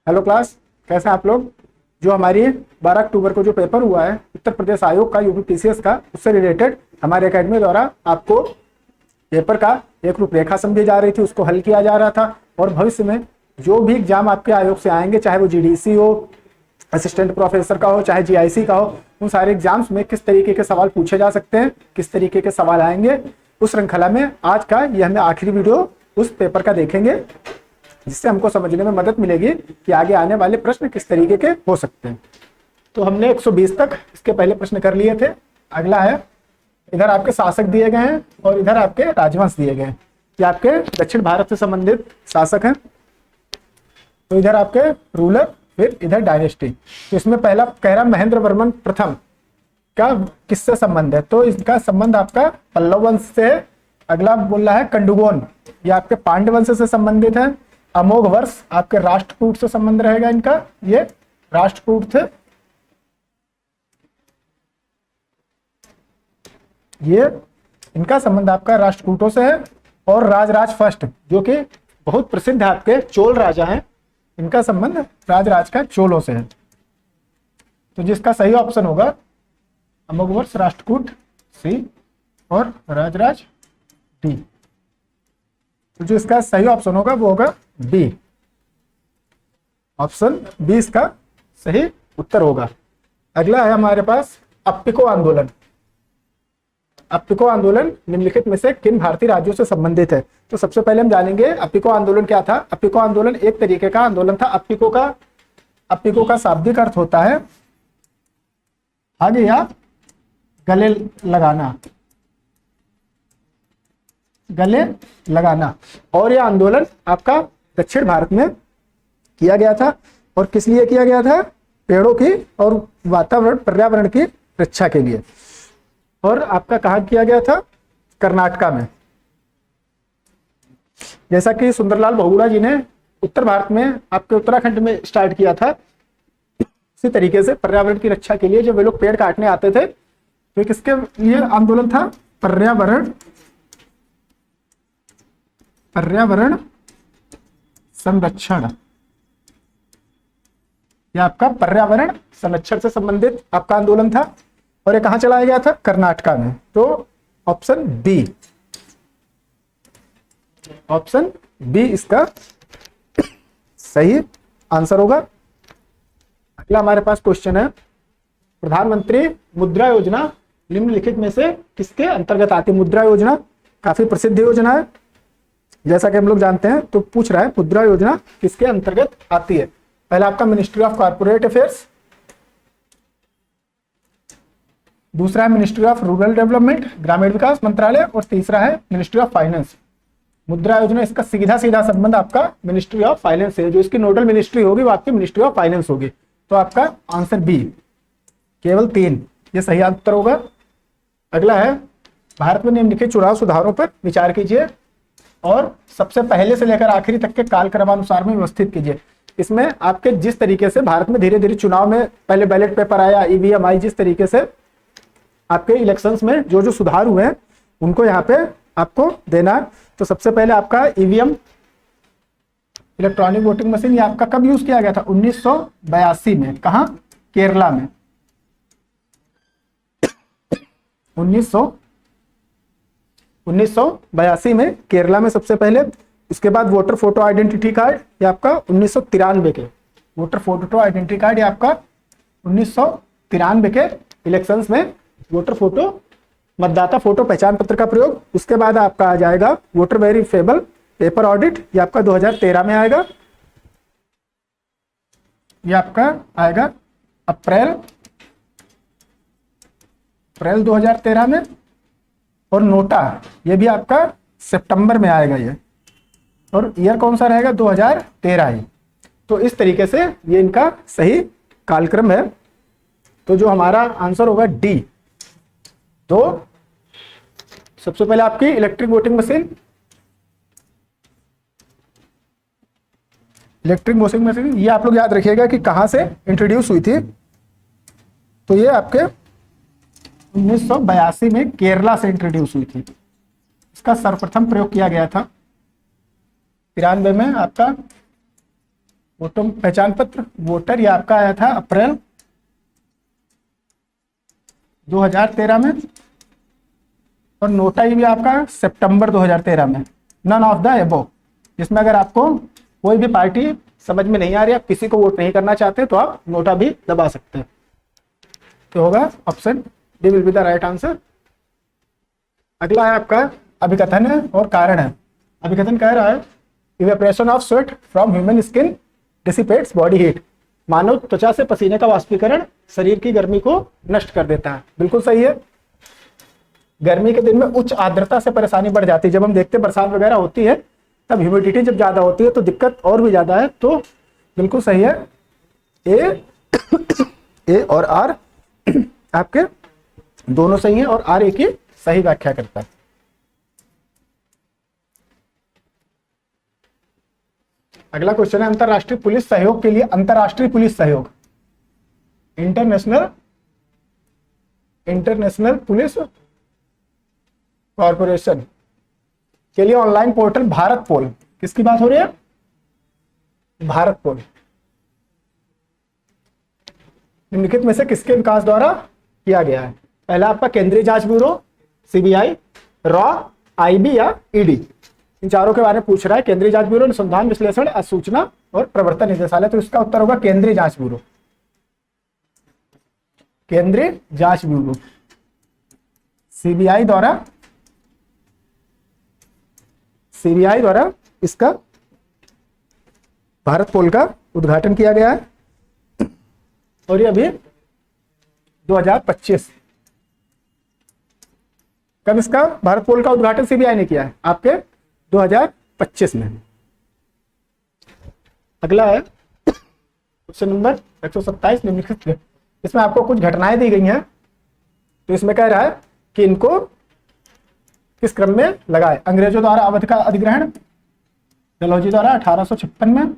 Hello class, कैसे हैं आप लोग। जो हमारी 12 अक्टूबर को जो पेपर हुआ है उत्तर प्रदेश आयोग का यूपीपीसीएस का, उससे रिलेटेड हमारे एकेडमी द्वारा आपको पेपर का एक रूपरेखा समझी जा रही थी, उसको हल किया जा रहा था। और भविष्य में जो भी एग्जाम आपके आयोग से आएंगे, चाहे वो जीडीसी हो, असिस्टेंट प्रोफेसर का हो, चाहे जीआईसी का हो, उन सारे एग्जाम्स में किस तरीके के सवाल पूछे जा सकते हैं, किस तरीके के सवाल आएंगे, उस श्रृंखला में आज का यह हमें आखिरी वीडियो उस पेपर का देखेंगे, जिससे हमको समझने में मदद मिलेगी कि आगे आने वाले प्रश्न किस तरीके के हो सकते हैं। तो हमने 120 तक इसके पहले प्रश्न कर लिए थे। अगला है, इधर आपके शासक दिए गए हैं और इधर आपके राजवंश दिए गए हैं। ये आपके दक्षिण भारत से संबंधित शासक हैं। तो इधर आपके रूलर, फिर इधर डायनेस्टी। तो इसमें पहला कह रहा महेंद्र वर्मन प्रथम का किससे संबंध है, तो इसका संबंध आपका पल्लव वंश से है। अगला बोल रहा है कंडुगोन, ये आपके पांड्य वंश से संबंधित है। अमोघ वर्ष आपके राष्ट्रकूट से संबंध रहेगा इनका, ये राष्ट्रकूट थे। ये इनका संबंध आपका राष्ट्रकूटों से है। और राजराज फर्स्ट, जो कि बहुत प्रसिद्ध है, आपके चोल राजा हैं, इनका संबंध राजराज का चोलों से है। तो जिसका सही ऑप्शन होगा अमोघ वर्ष, राष्ट्रकूट सी और राजराज डी। तो जो इसका सही ऑप्शन होगा वो होगा बी, ऑप्शन बी इसका सही उत्तर होगा। अगला है हमारे पास अप्पिको आंदोलन। अप्पिको आंदोलन निम्नलिखित में से किन भारतीय राज्यों से संबंधित है। तो सबसे पहले हम जानेंगे अप्पिको आंदोलन क्या था। अप्पिको आंदोलन एक तरीके का आंदोलन था। अप्पिको का शाब्दिक अर्थ होता है आगे या गले लगाना, गले लगाना। और यह आंदोलन आपका दक्षिण भारत में किया गया था। और किस लिए किया गया था? पेड़ों की और वातावरण पर्यावरण की रक्षा के लिए। और आपका कहाँ किया गया था? कर्नाटका में। जैसा कि सुंदरलाल बहुगुणा जी ने उत्तर भारत में आपके उत्तराखंड में स्टार्ट किया था, इसी तरीके से पर्यावरण की रक्षा के लिए जब वे लोग पेड़ काटने आते थे, तो किसके लिए आंदोलन था? पर्यावरण संरक्षण। यह आपका पर्यावरण संरक्षण से संबंधित आपका आंदोलन था। और ये कहां चलाया गया था? कर्नाटका में। तो ऑप्शन बी, ऑप्शन बी इसका सही आंसर होगा। अगला हमारे पास क्वेश्चन है, प्रधानमंत्री मुद्रा योजना निम्नलिखित में से किसके अंतर्गत आती है? मुद्रा योजना काफी प्रसिद्ध योजना है, जैसा कि हम लोग जानते हैं। तो पूछ रहा है मुद्रा योजना किसके अंतर्गत आती है। पहला आपका मिनिस्ट्री ऑफ कॉर्पोरेट अफेयर्स, दूसरा है मिनिस्ट्री ऑफ रूरल डेवलपमेंट, ग्रामीण विकास मंत्रालय, और तीसरा है मिनिस्ट्री ऑफ फाइनेंस। मुद्रा योजना, इसका सीधा सीधा संबंध आपका मिनिस्ट्री ऑफ फाइनेंस से। जो इसकी नोडल मिनिस्ट्री होगी वो आपकी मिनिस्ट्री ऑफ फाइनेंस होगी। तो आपका आंसर बी, केवल 3, ये सही उत्तर होगा। अगला है, भारत में निम्नलिखित चुनाव सुधारों पर विचार कीजिए और सबसे पहले से लेकर आखिरी तक के कालक्रमानुसार में व्यवस्थित कीजिए। इसमें आपके जिस तरीके से भारत में धीरे धीरे चुनाव में पहले बैलेट पेपर आया, ईवीएम आई, जिस तरीके से आपके इलेक्शंस में जो जो सुधार हुए हैं उनको यहाँ पे आपको देना है। तो सबसे पहले आपका ईवीएम, इलेक्ट्रॉनिक वोटिंग मशीन, ये आपका कब यूज किया गया था? 1982 में। कहा? केरला में। 1982 में केरला में सबसे पहले। इसके बाद वोटर फोटो आइडेंटिटी कार्ड, ये आपका 1993 के वोटर फोटो आइडेंटिटी कार्ड, ये आपका 1993 के इलेक्शंस में वोटर फोटो, मतदाता फोटो पहचान पत्र का प्रयोग। उसके बाद आपका आ जाएगा वोटर वेरिफिकेबल पेपर ऑडिट, ये आपका 2013 में आएगा। ये आपका आएगा अप्रैल 2013 में। और नोटा, ये भी आपका सितंबर में आएगा ये। और ईयर कौन सा रहेगा? 2013 ही। तो इस तरीके से ये इनका सही कालक्रम है। तो जो हमारा आंसर होगा डी। तो सबसे पहले आपकी इलेक्ट्रिक वोटिंग मशीन, ये आप लोग याद रखिएगा कि कहां से इंट्रोड्यूस हुई थी। तो ये आपके 1982 में केरला से इंट्रोड्यूस हुई थी। इसका सर्वप्रथम प्रयोग किया गया था 93 में आपका फोटो पहचान पत्र वोटर, ये आपका आया था अप्रैल 2013 में, और नोटाई भी आपका सितंबर 2013 में। नन ऑफ द एबो, इसमें अगर आपको कोई भी पार्टी समझ में नहीं आ रही, आप किसी को वोट नहीं करना चाहते, तो आप नोटा भी दबा सकते हैं। तो होगा option D will be the right answer. अगला है आपका अभिकथन है और कारण है। अभिकथन कह रहा है evaporation of sweat from human skin dissipates body heat, मानव त्वचा से पसीने का वाष्पीकरण शरीर की गर्मी को नष्ट कर देता है। बिल्कुल सही है। गर्मी के दिन में उच्च आर्द्रता से परेशानी बढ़ जाती है। जब हम देखते हैं बरसात वगैरह होती है, तब ह्यूमिडिटी जब ज्यादा होती है तो दिक्कत और भी ज्यादा है। तो बिल्कुल सही है, ए और आर आपके दोनों सही है, और आर ए की सही व्याख्या करता है। अगला क्वेश्चन है अंतरराष्ट्रीय पुलिस सहयोग के लिए, अंतरराष्ट्रीय पुलिस सहयोग, इंटरनेशनल पुलिस कॉर्पोरेशन के लिए ऑनलाइन पोर्टल भारत पोल, किसकी बात हो रही है? भारत पोल निम्नलिखित में से किसके विकास द्वारा किया गया है? पहला आपका केंद्रीय जांच ब्यूरो, सीबीआई, रॉ, आईबी या ईडी। इन चारों के बारे में पूछ रहा है। केंद्रीय जांच ब्यूरो, अनुसंधान विश्लेषण सूचना और प्रवर्तन निदेशालय, तो इसका उत्तर होगा केंद्रीय जांच ब्यूरो। केंद्रीय जांच ब्यूरो सीबीआई द्वारा इसका भारत पोल का उद्घाटन किया गया है, और ये अभी 2025, कब इसका भारत पोल का उद्घाटन सीबीआई ने किया है? आपके 2025 में। अगला है क्वेश्चन नंबर 127 निम्नलिखित, इसमें आपको कुछ घटनाएं दी गई हैं, तो इसमें कह रहा है कि इनको किस क्रम में लगाए? अंग्रेजों द्वारा अवध का अधिग्रहण, डलहौजी द्वारा 1856 में,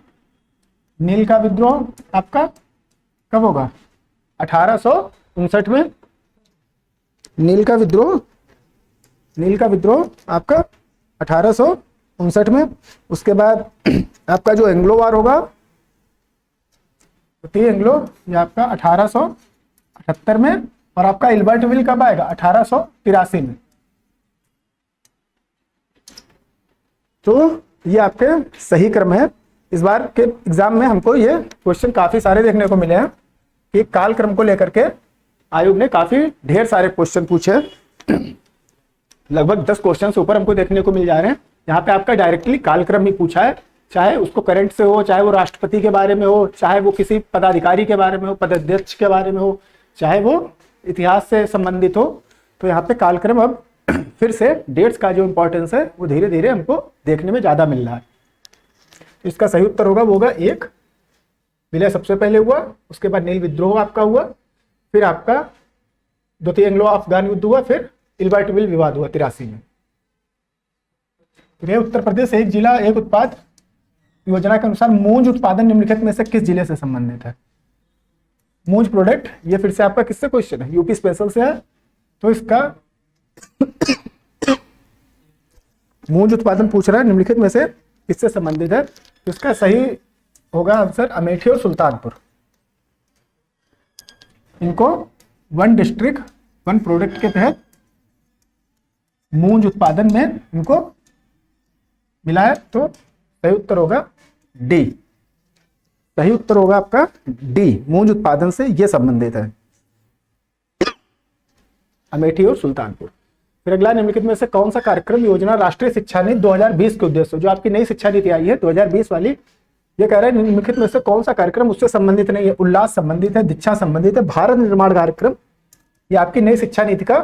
नील का विद्रोह आपका कब होगा? 1859 में। नील का विद्रोह आपका 1859 में। उसके बाद आपका जो एंग्लो वार होगा, एंग्लो, ये आपका 1878 में, और आपका इल्बर्टविल कब आएगा? 1883 में। तो ये आपके सही क्रम है। इस बार के एग्जाम में हमको ये क्वेश्चन काफी सारे देखने को मिले हैं कि काल क्रम को लेकर के आयोग ने काफी ढेर सारे क्वेश्चन पूछे, लगभग 10 क्वेश्चन ऊपर हमको देखने को मिल जा रहे हैं। यहाँ पे आपका डायरेक्टली कालक्रम ही पूछा है, चाहे उसको करंट से हो, चाहे वो राष्ट्रपति के बारे में हो, चाहे वो किसी पदाधिकारी के बारे में हो, पदाध्यक्ष के बारे में हो, चाहे वो इतिहास से संबंधित हो। तो यहाँ पे कालक्रम अब फिर से डेट्स का जो इंपॉर्टेंस है वो धीरे धीरे हमको देखने में ज्यादा मिल रहा है। इसका सही उत्तर होगा वो होगा 1, विलय सबसे पहले हुआ, उसके बाद नील विद्रोह आपका हुआ, फिर आपका द्वितीय एंग्लो अफगान युद्ध हुआ, फिर इल्बर्टविल विवाद हुआ 83 में। तो उत्तर प्रदेश एक जिला एक उत्पाद योजना के अनुसार मूंज उत्पादन निम्नलिखित में से किस जिले से संबंधित है? मूंज प्रोडक्ट, ये फिर से आपका किससे क्वेश्चन है? यूपी स्पेशल से है। तो इसका मूंज उत्पादन पूछ रहा है निम्नलिखित में से किससे संबंधित है? तो इसका सही होगा आंसर अमेठी और सुल्तानपुर। इनको वन डिस्ट्रिक्ट वन प्रोडक्ट के तहत मूंज उत्पादन में इनको मिला है। तो सही उत्तर होगा डी। सही उत्तर होगा आपका डी, मूंज उत्पादन से ये संबंधित है, अमेठी और सुल्तानपुर। फिर अगला निम्नलिखित में से कौन सा कार्यक्रम योजना राष्ट्रीय शिक्षा नीति 2020 के उद्देश्य, जो आपकी नई शिक्षा नीति आई है 2020 वाली, ये कह रहा है निम्नलिखित में से कौन सा कार्यक्रम उससे संबंधित नहीं है? उल्लास संबंधित है, दीक्षा संबंधित है, भारत निर्माण कार्यक्रम, ये आपकी नई शिक्षा नीति का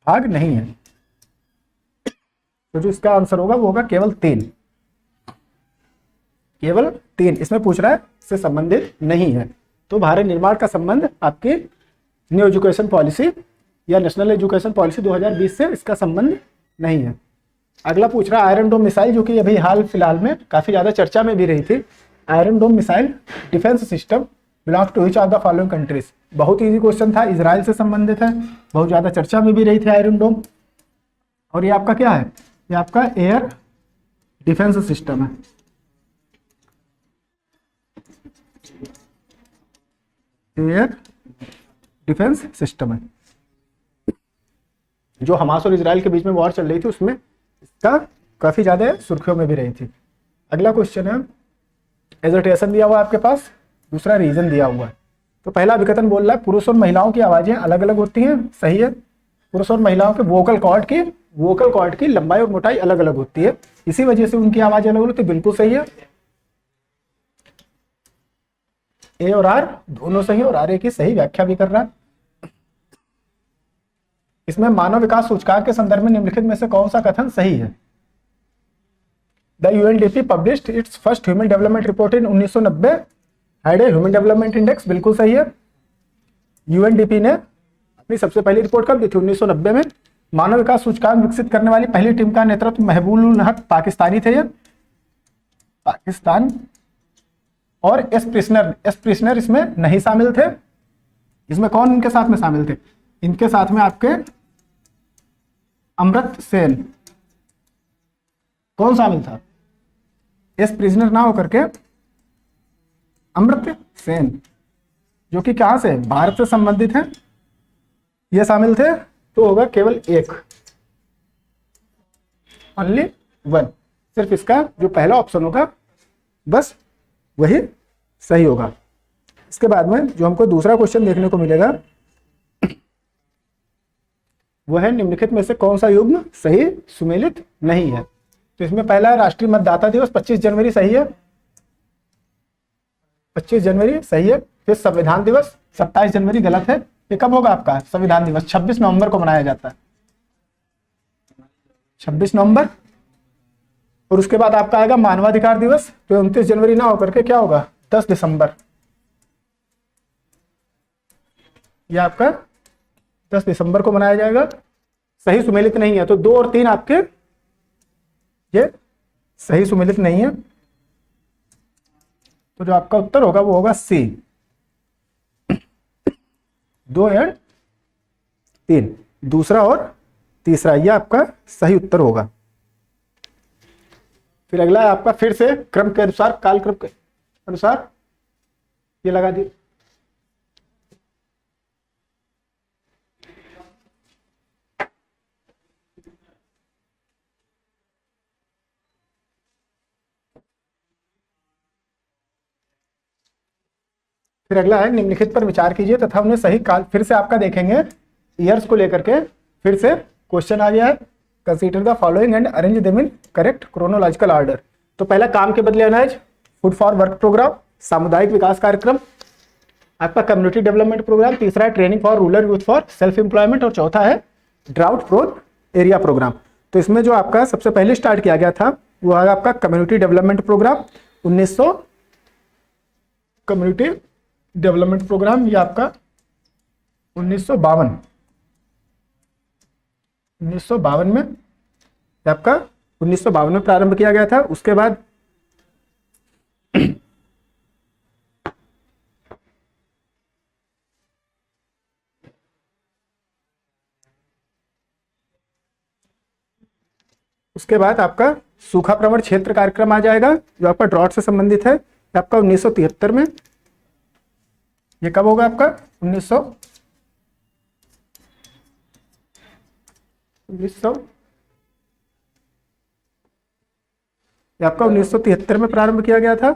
भाग नहीं है। तो जो इसका आंसर होगा वो होगा केवल 3, केवल 3 इसमें पूछ रहा है, इससे संबंधित नहीं है। तो भारत निर्माण का संबंध आपकी न्यू एजुकेशन पॉलिसी या नेशनल एजुकेशन पॉलिसी 2020 से इसका संबंध नहीं है। अगला पूछ रहा है आयरन डोम मिसाइल, जो कि अभी हाल फिलहाल में काफी ज्यादा चर्चा में भी रही थी। Iron Dome missile defence system belongs to which of the following countries? बहुत इजी क्वेश्चन था, इजराइल से संबंधित है, बहुत ज्यादा चर्चा में भी रही थी आयरन डोम। और ये आपका क्या है? ये आपका एयर डिफेंस सिस्टम है। एयर डिफेंस सिस्टम है। जो हमास और इजराइल के बीच में वॉर चल रही थी उसमें इसका काफी ज्यादा सुर्खियों में भी रही थी। अगला क्वेश्चन है, एजोटेशन दिया हुआ है आपके पास, दूसरा रीजन दिया हुआ है। तो पहला विकथन बोल रहा है पुरुष और महिलाओं की आवाजें अलग अलग होती हैं, सही है। पुरुष और महिलाओं के वोकल कॉर्ड की लंबाई और मोटाई अलग अलग होती है, इसी वजह से उनकी आवाज अलग होती है, बिल्कुल सही है। ए और आर दोनों सही है और आर ए की सही व्याख्या भी कर रहा है। इसमें मानव विकास सूचकांक के संदर्भ में निम्नलिखित में से कौन सा कथन सही है? The UNDP published it's first human development report in 1990 had a human development index, बिल्कुल सही है। यूएनडीपी ने अपनी सबसे पहली रिपोर्ट कब दी थी? 1990 में। मानव विकास सूचकांक विकसित करने वाली पहली टीम का नेतृत्व महबूबुल हक पाकिस्तानी थे, ये पाकिस्तान। और एस प्रिजनर इसमें नहीं शामिल थे। इसमें कौन इनके साथ में शामिल थे? इनके साथ में आपके अमृत सेन। कौन शामिल था? एस प्रिजनर ना होकर के अमृत सेन, जो कि कहां से? भारत से संबंधित हैं, ये शामिल थे। तो होगा केवल एक, ओनली वन। सिर्फ इसका जो पहला ऑप्शन होगा बस वही सही होगा। इसके बाद में जो हमको दूसरा क्वेश्चन देखने को मिलेगा वह है निम्नलिखित में से कौन सा युग्म सही सुमेलित नहीं है? तो इसमें पहला है राष्ट्रीय मतदाता दिवस 25 जनवरी, सही है। 25 जनवरी सही है। फिर संविधान दिवस 27 जनवरी गलत है। ये कब होगा आपका संविधान दिवस? 26 नवंबर को मनाया जाता है, 26 नवंबर। और उसके बाद आपका आएगा मानवाधिकार दिवस, तो 29 जनवरी ना होकर के क्या होगा? 10 दिसंबर। ये आपका 10 दिसंबर को मनाया जाएगा। सही सुमेलित नहीं है, तो 2 और 3 आपके ये सही सुमेलित नहीं है। तो जो आपका उत्तर होगा वो होगा सी, 2 और 3, दूसरा और तीसरा, ये आपका सही उत्तर होगा। फिर अगला है आपका फिर से क्रम के अनुसार, कालक्रम के अनुसार ये लगा दी। फिर अगला है निम्नलिखित पर विचार कीजिए तथा उन्हें सही काल। फिर से आपका देखेंगे ईयर्स को लेकर के फिर से क्वेश्चन आ गया है। Consider the following and arrange them in correct chronological order. तो पहला काम के बदले अनाज, फूड फॉर वर्क प्रोग्राम, सामुदायिक विकास कार्यक्रम, आपका कम्युनिटी डेवलपमेंट प्रोग्राम, तीसरा है training for rural youth for self employment और चौथा है ड्राउट प्रोन एरिया प्रोग्राम। तो इसमें जो आपका सबसे पहले स्टार्ट किया गया था वो है आपका community development programme 1900 community development programme, ये आपका 1952 में आपका 1952 में प्रारंभ किया गया था। उसके बाद आपका सूखा प्रवण क्षेत्र कार्यक्रम आ जाएगा जो आपका ड्रॉट से संबंधित है, आपका 1973 में। ये कब होगा आपका? 1900 ये आपका 1973 में प्रारंभ किया गया था।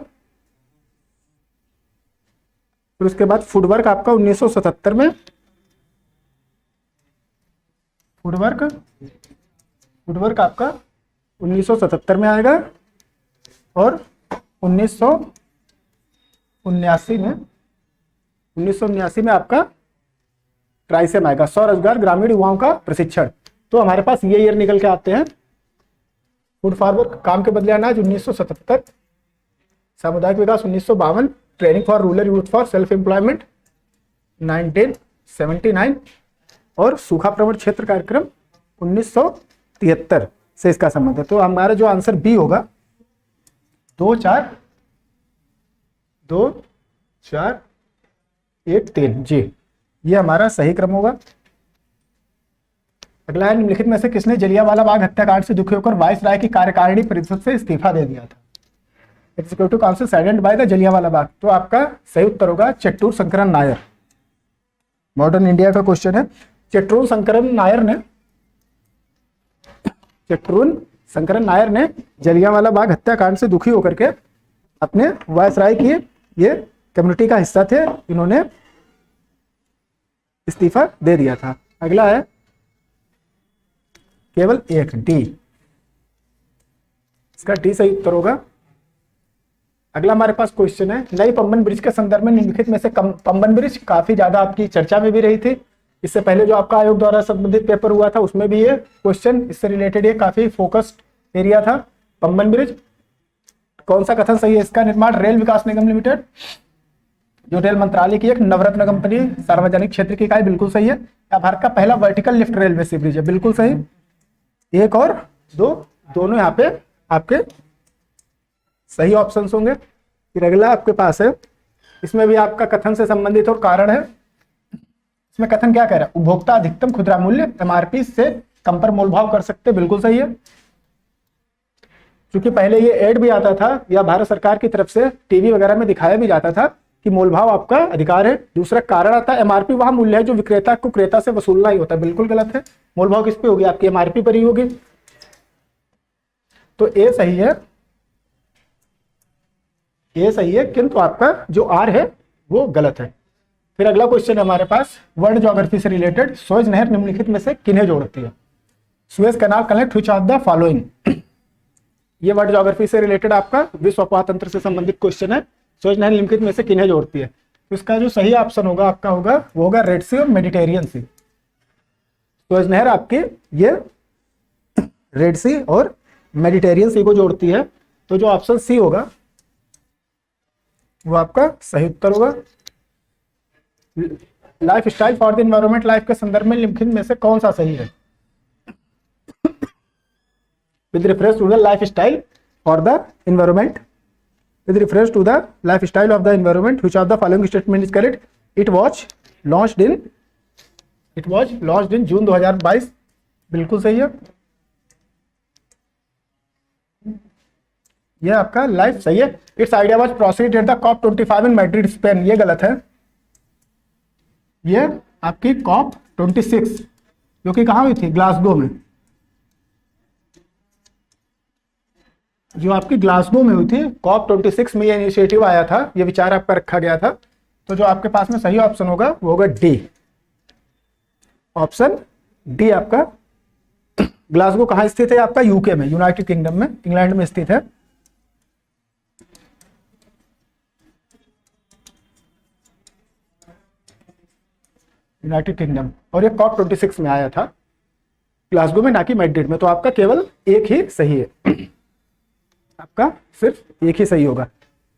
फिर उसके बाद फूडवर्क आपका 1977 में, फूडवर्क आपका 1977 में आएगा। और 1979 में आपका ट्राइसेम आएगा, स्वरोजगार ग्रामीण युवाओं का प्रशिक्षण। तो हमारे पास ये ईयर निकल के आते हैं। फूड फॉरवर्क काम के बदले अनाज 1977, सामुदायिक विकास 1952, training for rural youth for self employment 1979 और सूखा प्रवण क्षेत्र कार्यक्रम 1973 से इसका संबंध है। तो हमारा जो आंसर बी होगा 2 4 1 3 जी, ये हमारा सही क्रम होगा। अगला है निम्नलिखित में से किसने जलियांवाला बाग हत्याकांड से दुखी होकर वाइस राय की कार्यकारिणी परिषद से इस्तीफा दे दिया था? Executive council sided by the Jallianwala Bagh. तो आपका सही उत्तर होगा चेट्टूर शंकरन नायर। मॉडर्न इंडिया का क्वेश्चन है। चेट्टूर शंकरन नायर ने जलियांवाला बाग हत्याकांड से दुखी होकर के अपने वायसराय की ये कम्युनिटी का हिस्सा थे, इन्होंने इस्तीफा दे दिया था। अगला है केवल एक डी, इसका डी सही उत्तर होगा। अगला हमारे पास क्वेश्चन है नई पंबन ब्रिज के संदर्भ में निम्नलिखित में से पंबन ब्रिज काफी ज्यादा आपकी चर्चा में भी रही थी। इससे पहले जो आपका आयोग द्वारा संबंधित पेपर हुआ था उसमें भी ये क्वेश्चन इससे रिलेटेड ये काफी फोकस्ड एरिया था। पंबन ब्रिज कौन सा कथन सही है? इसका निर्माण रेल विकास निगम लिमिटेड, जो रेल मंत्रालय की एक नवरत्न कंपनी, सार्वजनिक क्षेत्र की इकाई, बिल्कुल सही है। या भारत का पहला वर्टिकल लिफ्ट रेलवे सी ब्रिज है, बिल्कुल सही। एक और दो, दोनों यहाँ पे आपके सही ऑप्शंस होंगे। फिर अगला आपके पास है, इसमें भी आपका कथन से संबंधित और कारण है। इसमें कथन क्या कह रहा है? उपभोक्ता अधिकतम खुदरा मूल्य एमआरपी से कम पर मोलभाव कर सकते, बिल्कुल सही है। क्योंकि पहले ये एड भी आता था या भारत सरकार की तरफ से टीवी वगैरह में दिखाया भी जाता था कि मोलभाव आपका अधिकार है। दूसरा कारण आता है एमआरपी वह मूल्य है जो विक्रेता को क्रेता से वसूलना ही होता है, बिल्कुल गलत है। मोलभाव किस पे होगी? आपकी एमआरपी पर ही होगी। तो ए सही है, ये सही है, किंतु आपका जो आर है वो गलत है। फिर अगला क्वेश्चन है हमारे पास वर्ल्ड ज्योग्राफी से रिलेटेड, सुएज नहर निम्नलिखित में से किन्हें जोड़ती है? Suez canal connect which of the following. ये वर्ल्ड ज्योग्राफी से रिलेटेड आपका विश्व अपवाह तंत्र से संबंधित क्वेश्चन है। सुएज नहर निम्नलिखित में से किन्हें जोड़ती है? तो इसका जो सही ऑप्शन होगा आपका होगा वो होगा रेड सी और मेडिटेरियन सी। सुएज नहर आपकी ये रेड सी और मेडिटेरियन सी को जोड़ती है। तो जो ऑप्शन सी होगा वो आपका सही उत्तर होगा। Life style for the environment, life के संदर्भ में निम्नलिखित में से कौन सा सही है? With reference to the lifestyle for the environment, with reference to the lifestyle of the environment, which of the following statement is correct? It was launched in जून 2022, बिल्कुल सही है। ये आपका लाइफ सही है। It's idea was proceed at the COP 25 in Madrid Spain, ये गलत है। ये आपकी COP 26 जो कि कहां हुई थी? ग्लासगो में, जो आपकी ग्लासगो में हुई थी। COP 26 में ये इनिशिएटिव आया था, ये विचार आपका रखा गया था। तो जो आपके पास में सही ऑप्शन होगा वो होगा डी, ऑप्शन डी आपका। ग्लासगो कहां स्थित है? आपका यूके में, यूनाइटेड किंगडम में, इंग्लैंड में स्थित है। यूनाइटेड किंगडम, और ये COP 26 में आया था, ग्लासगो में, ना कि मैड्रिड में। तो आपका केवल एक ही सही है, आपका सिर्फ एक ही सही होगा।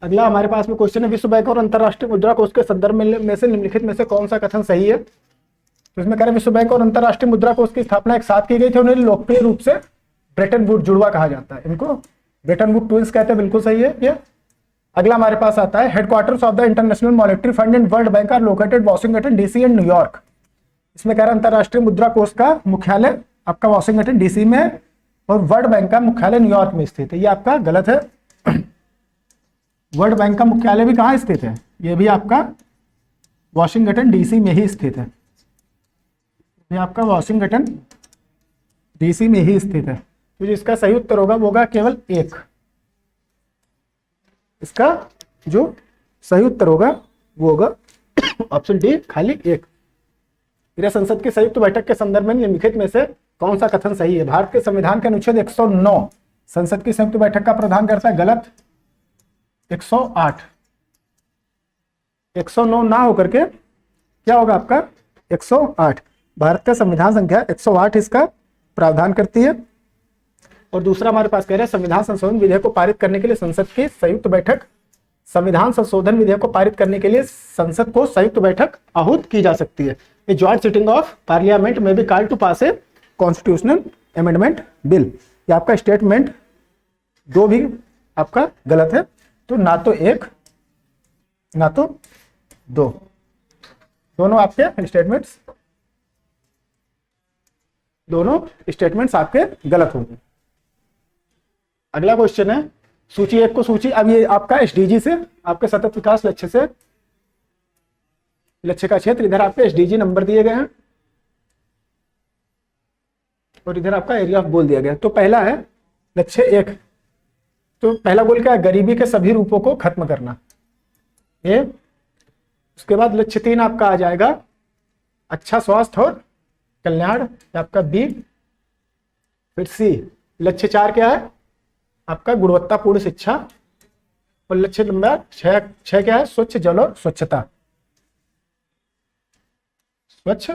अगला हमारे पास में क्वेश्चन है विश्व बैंक और अंतरराष्ट्रीय मुद्रा कोष के संदर्भ में से निम्नलिखित में से कौन सा कथन सही है? तो इसमें कह रहे हैं विश्व बैंक और अंतरराष्ट्रीय मुद्रा कोष की स्थापना एक साथ की गई थी। उन्हें लोकप्रिय रूप से ब्रेटन वुड जुड़वा कहा जाता है, इनको ब्रेटन वुड ट्विंस कहते हैं, बिल्कुल सही है ये। अगला हमारे पास आता है headquarters of the International Monetary Fund and World Bank are located Washington DC and New York. इसमें कह रहा है अंतरराष्ट्रीय मुद्रा कोष का मुख्यालय आपका वाशिंगटन डीसी में है और वर्ल्ड बैंक का मुख्यालय न्यूयॉर्क में स्थित है, ये आपका गलत है। वर्ल्ड बैंक का मुख्यालय भी कहाँ स्थित है? ये भी आपका वाशिंगटन डीसी में ही स्थित है, ये आपका वाशिंगटन डीसी में ही स्थित है। तो जिसका सही उत्तर होगा वो होगा केवल एक। इसका जो सही उत्तर होगा वो होगा ऑप्शन डी, खाली एक। फिर संसद की संयुक्त बैठक के संदर्भ में निम्नलिखित में से कौन सा कथन सही है? भारत के संविधान के अनुच्छेद 109 संसद की संयुक्त बैठक का प्रावधान करता है, गलत। 108, 109 ना होकर के क्या होगा आपका? 108। भारत का संविधान संख्या 108 इसका प्रावधान करती है। और दूसरा हमारे पास कह रहे हैं संविधान संशोधन विधेयक को पारित करने के लिए संसद की संयुक्त बैठक, संविधान संशोधन विधेयक को पारित करने के लिए संसद को संयुक्त बैठक आहूत की जा सकती है। A joint sitting of Parliament में be called to pass a constitutional amendment bill. ये आपका स्टेटमेंट दो भी आपका गलत है। तो ना तो एक ना तो दो, दोनों आपके स्टेटमेंट्स आपके गलत होंगे। अगला क्वेश्चन है सूची 1 को सूची, अब ये आपका एसडीजी से, आपके सतत विकास लक्ष्य से, लक्ष्य का क्षेत्र, इधर आपके एसडीजी नंबर दिए गए हैं और इधर आपका एरिया ऑफ गोल दिया गया। तो पहला है लक्ष्य 1, तो पहला गोल क्या है, गरीबी के सभी रूपों को खत्म करना, ये। उसके बाद लक्ष्य 3 आपका आ जाएगा अच्छा स्वास्थ्य और कल्याण, आपका बी। फिर सी, लक्ष्य 4 क्या है आपका गुणवत्तापूर्ण शिक्षा, और लक्ष्य नंबर 6 क्या है स्वच्छ जल और स्वच्छता, स्वच्छ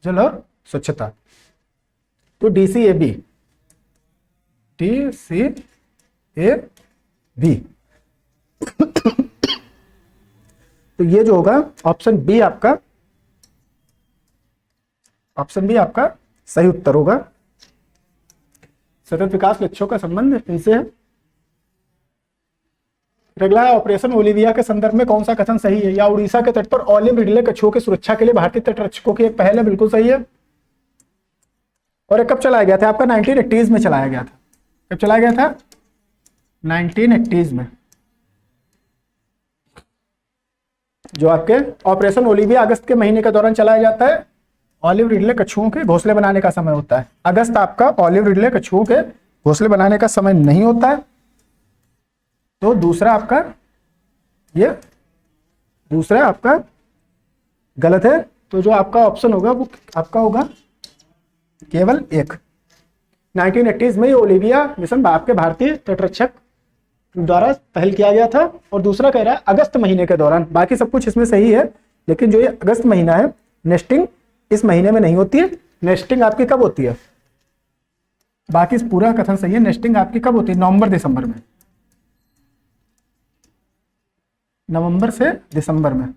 जल और स्वच्छता। तो DCAB, DCAB। तो ये जो होगा ऑप्शन बी आपका, ऑप्शन बी आपका सही उत्तर होगा। सतत विकास लक्ष्यों का संबंध इनसे है। अगला है ऑपरेशन ओलिविया के संदर्भ में कौन सा कथन सही है, या उड़ीसा के तट पर ऑलिव रिडले कछुओं की सुरक्षा के लिए भारतीय तटरक्षकों की एक पहल है, बिल्कुल सही है। और कब चलाया गया था आपका, 1980s में चलाया गया था। कब चलाया गया था, 1980s में। जो आपके ऑपरेशन ओलिविया अगस्त के महीने के दौरान चलाया जाता है, ऑलिव रिडले कछुओं के घोंसले बनाने का समय होता है। अगस्त आपका ऑलिव रिडले कछुओं के घोंसले बनाने का समय नहीं होता है। तो दूसरा आपका, ये दूसरा आपका गलत है। तो जो आपका ऑप्शन होगा वो आपका होगा केवल 1। 1980s में ये ओलिविया मिशन आपके भारतीय तटरक्षक द्वारा पहल किया गया था। और दूसरा कह रहा है अगस्त महीने के दौरान, बाकी सब कुछ इसमें सही है, लेकिन जो ये अगस्त महीना है, नेस्टिंग इस महीने में नहीं होती है। नेस्टिंग आपकी कब होती है, बाकी पूरा कथन सही है, नेस्टिंग आपकी कब होती है, नवंबर दिसंबर में, नवंबर से दिसंबर में।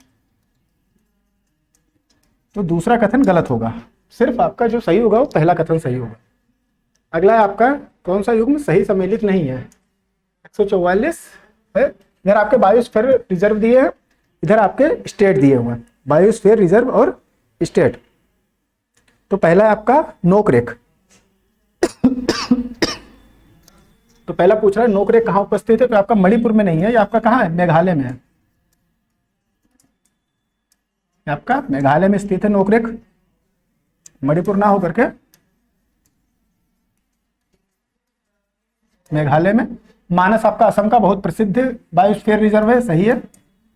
तो दूसरा कथन गलत होगा, सिर्फ आपका जो सही होगा वो पहला कथन सही होगा। अगला है आपका कौन सा युग्म सही सम्मिलित नहीं है, 144 है। इधर आपके बायोस्फीयर रिजर्व दिए हैं, इधर आपके स्टेट दिए हुए हैं, बायोस्फीयर रिजर्व और स्टेट। तो पहला है आपका नोकरेक। तो पहला पूछ रहा है नोकरेक कहां उपस्थित है, तो आपका मणिपुर में नहीं है, ये आपका कहां है, मेघालय में है। आपका मेघालय में स्थित है नोकरेक, मणिपुर ना होकर के मेघालय में। मानस आपका असम का बहुत प्रसिद्ध बायोस्फीयर रिजर्व है, सही है।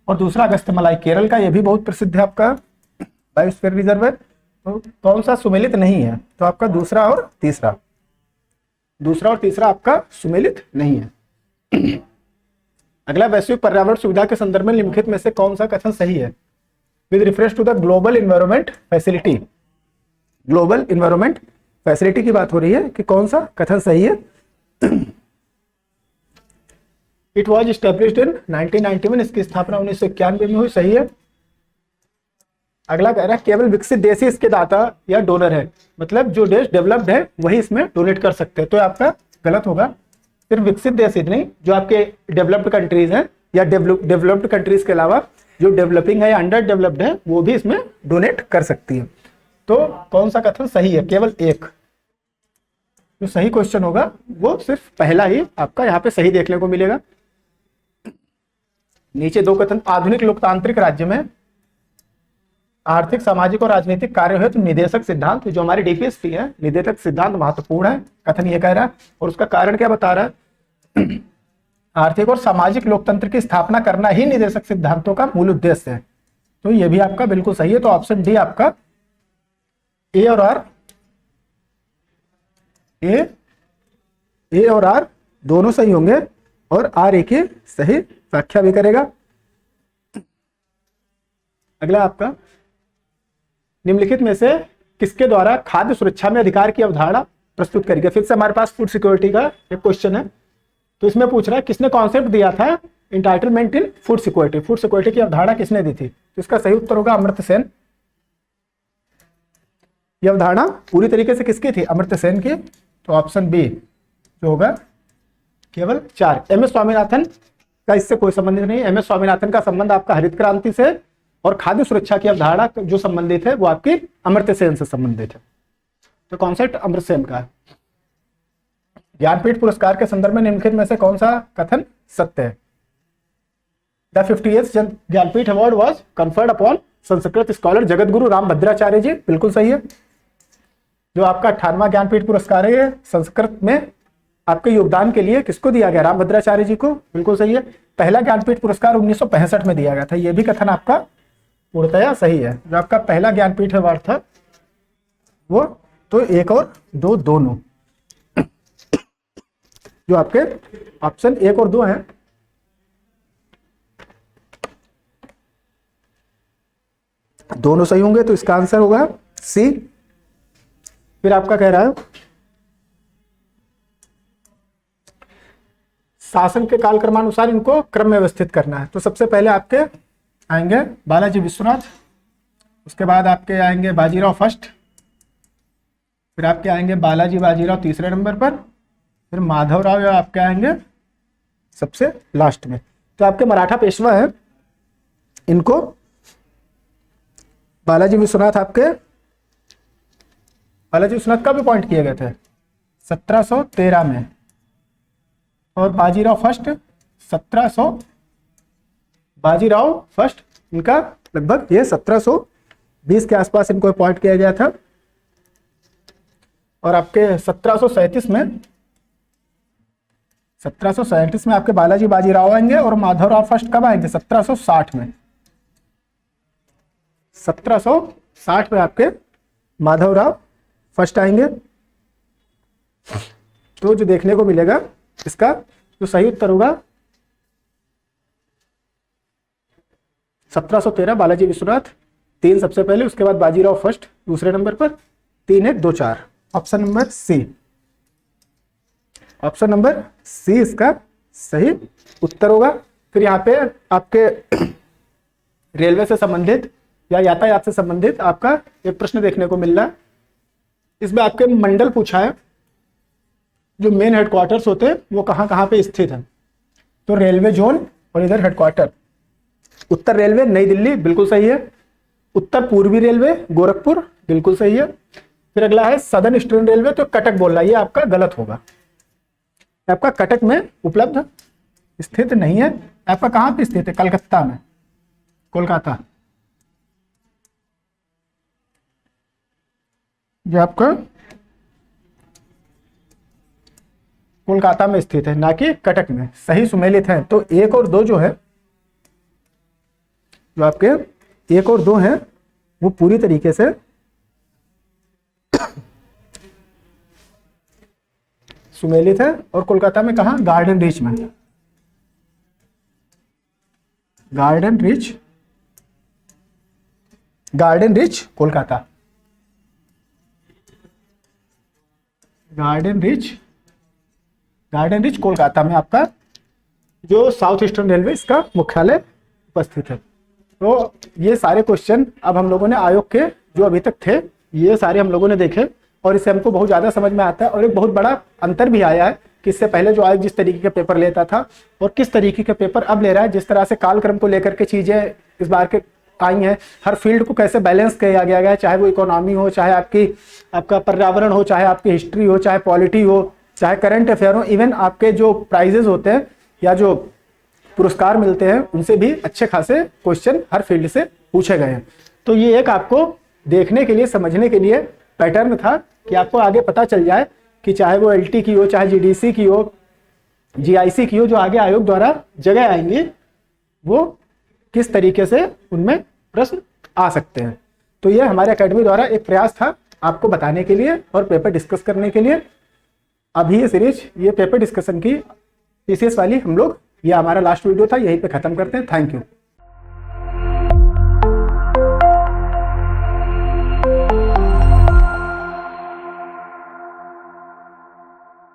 और दूसरा अगस्त्यमलाई केरल का, यह भी बहुत प्रसिद्ध है आपका बायोस्फीयर रिजर्व है। तो कौन सा सुमेलित नहीं है, तो आपका दूसरा और तीसरा, दूसरा और तीसरा आपका सुमेलित नहीं है। अगला, वैश्विक पर्यावरण सुविधा के संदर्भ में निम्नलिखित में से कौन सा कथन सही है, with reference to the Global Environment Facility. Global Environment Facility की बात हो रही है कि कौन सा कथन सही है। इट वॉज स्टेब्लिश्ड इन 1991, इसकी स्थापना 1991 में हुई, सही है। अगला कह रहा है केवल विकसित देश ही इसके दाता या डोनर है, मतलब जो देश डेवलप्ड है वही इसमें डोनेट कर सकते हैं, तो आपका गलत होगा। सिर्फ विकसित देश ही नहीं, जो आपके डेवलप्ड कंट्रीज हैं या डेवलप्ड कंट्रीज के अलावा जो डेवलपिंग है या अंडर डेवलप्ड है वो भी इसमें डोनेट कर सकती है। तो कौन सा कथन सही है, केवल 1। जो सही क्वेश्चन होगा वो सिर्फ पहला ही आपका यहाँ पे सही देखने को मिलेगा। नीचे 2 कथन, आधुनिक लोकतांत्रिक राज्य में आर्थिक, सामाजिक और राजनीतिक कार्य हेतु निदेशक सिद्धांत, जो हमारी डीपीएसपी है, निदेशक सिद्धांत महत्वपूर्ण है, कथन ये कह रहा है। और उसका कारण क्या बता रहा है, आर्थिक और सामाजिक लोकतंत्र की स्थापना करना ही निदेशक सिद्धांतों का मूल उद्देश्य है। तो ये भी आपका बिल्कुल सही है। तो ऑप्शन डी आपका ए और आर, ए और आर दोनों सही होंगे, और आर ए की सही व्याख्या भी करेगा। अगला आपका, निम्नलिखित में से किसके द्वारा खाद्य सुरक्षा में अधिकार की अवधारणा प्रस्तुत करी गई। फिर से हमारे पास फूड सिक्योरिटी का एक क्वेश्चन है, तो इसमें पूछ रहा है किसने कॉन्सेप्ट दिया था इंटाइटलमेंट इन फूड सिक्योरिटी, फूड सिक्योरिटी की अवधारणा किसने दी थी। तो इसका सही उत्तर होगा अमर्त्य सेन। यह अवधारणा पूरी तरीके से किसकी थी, अमर्त्य सेन की। तो ऑप्शन बी जो होगा केवल 4। एम एस स्वामीनाथन का इससे कोई संबंध नहीं है। एम एस स्वामीनाथन का संबंध आपका हरित क्रांति से, और खाद्य सुरक्षा की अवधारणा जो संबंधित है वो आपकी अमर्त्य सेन से संबंधित है। तो कॉन्सेप्ट अमर्त्य सेन का है। ज्ञानपीठ पुरस्कार के संदर्भ में निम्नलिखित में से कौन सा कथन सत्य है? The 50th Jnanpith award was conferred upon Sanskrit scholar Jagat Guru Rambhadracharya जी, बिल्कुल सही है। जो आपका 58वां ज्ञानपीठ पुरस्कार है संस्कृत में आपके योगदान के लिए किसको दिया गया? रामभद्राचार्य जी को, बिल्कुल सही है। पहला ज्ञानपीठ पुरस्कार 1965 में दिया गया था, यह भी कथन आपका पूर्णतया सही है। जो आपका पहला ज्ञानपीठ अवार्ड था वो तो 1 और 2 दोनों, जो आपके ऑप्शन 1 और 2 हैं, दोनों सही होंगे, तो इसका आंसर होगा सी। फिर आपका कह रहा है शासन के कालक्रमानुसार इनको क्रम में व्यवस्थित करना है। तो सबसे पहले आपके आएंगे बालाजी विश्वनाथ, उसके बाद आपके आएंगे बाजीराव फर्स्ट, फिर आपके आएंगे बालाजी बाजीराव तीसरे नंबर पर, फिर माधवराव आपके आएंगे सबसे लास्ट में। तो आपके मराठा पेशवा है, इनको बालाजी विश्वनाथ आपके बालाजी विश्वनाथ कब अपॉइंट किए गए थे? 1713 में, और बाजीराव फर्स्ट 1700, बाजीराव फर्स्ट इनका लगभग ये 1720 के आसपास इनको अपॉइंट किया गया था। और आपके 1737 में आपके बालाजी बाजीराव आएंगे, और माधवराव फर्स्ट कब आएंगे? 1760 में। 1760 में आपके माधवराव फर्स्ट आएंगे। तो जो देखने को मिलेगा इसका जो सही उत्तर होगा 1713 बालाजी विश्वनाथ 3 सबसे पहले, उसके बाद बाजीराव फर्स्ट दूसरे नंबर पर, 3 1 2 4, option number C. Option number C इसका सही उत्तर होगा। फिर यहाँ पे आपके रेलवे से संबंधित या यातायात से संबंधित आपका एक प्रश्न देखने को मिल रहा है। इसमें आपके मंडल पूछा है, जो मेन हेडक्वार्टर्स होते हैं वो कहाँ कहाँ पे स्थित है। तो रेलवे जोन और इधर हेडक्वार्टर, उत्तर रेलवे नई दिल्ली, बिल्कुल सही है। उत्तर पूर्वी रेलवे गोरखपुर, बिल्कुल सही है। फिर अगला है सदर्न ईस्टर्न रेलवे, तो कटक बोल रहा है, ये आपका गलत होगा। आपका कटक में उपलब्ध स्थित नहीं है। आपका कहाँ पे स्थित है? कलकत्ता में, कोलकाता, जो आपका कोलकाता में स्थित है, ना कि कटक में। सही सुमेलित है। तो 1 और 2 जो है, जो आपके 1 और 2 हैं वो पूरी तरीके से सुमेलित है। और कोलकाता में कहा? गार्डन रीच में, garden reach, garden reach Kolkata, garden rich Kolkata में आपका जो साउथ ईस्टर्न रेलवे इसका मुख्यालय उपस्थित है। तो ये सारे क्वेश्चन अब हम लोगों ने आयोग के जो अभी तक थे ये सारे हम लोगों ने देखे, और इससे हमको बहुत ज़्यादा समझ में आता है। और एक बहुत बड़ा अंतर भी आया है कि इससे पहले जो आयोग जिस तरीके के पेपर लेता था और किस तरीके के पेपर अब ले रहा है, जिस तरह से कालक्रम को लेकर के चीज़ें इस बार के आई हैं, हर फील्ड को कैसे बैलेंस किया गया है, चाहे वो इकोनॉमी हो, चाहे आपका पर्यावरण हो, चाहे आपकी हिस्ट्री हो, चाहे पॉलिटी हो, चाहे करंट अफेयर हो, इवन आपके जो प्राइजेस होते हैं या जो पुरस्कार मिलते हैं उनसे भी अच्छे खासे क्वेश्चन हर फील्ड से पूछे गए हैं। तो ये एक आपको देखने के लिए, समझने के लिए पैटर्न था कि आपको आगे पता चल जाए कि चाहे वो एलटी की हो, चाहे जीडीसी की हो, जीआईसी की हो, जो आगे आयोग द्वारा जगह आएंगी वो किस तरीके से उनमें प्रश्न आ सकते हैं। तो ये हमारे एकेडमी द्वारा एक प्रयास था आपको बताने के लिए और पेपर डिस्कस करने के लिए। अभी ये सीरीज, ये पेपर डिस्कशन की पीसीएस वाली हम लोग, ये हमारा लास्ट वीडियो था, यहीं पे खत्म करते हैं। Thank you.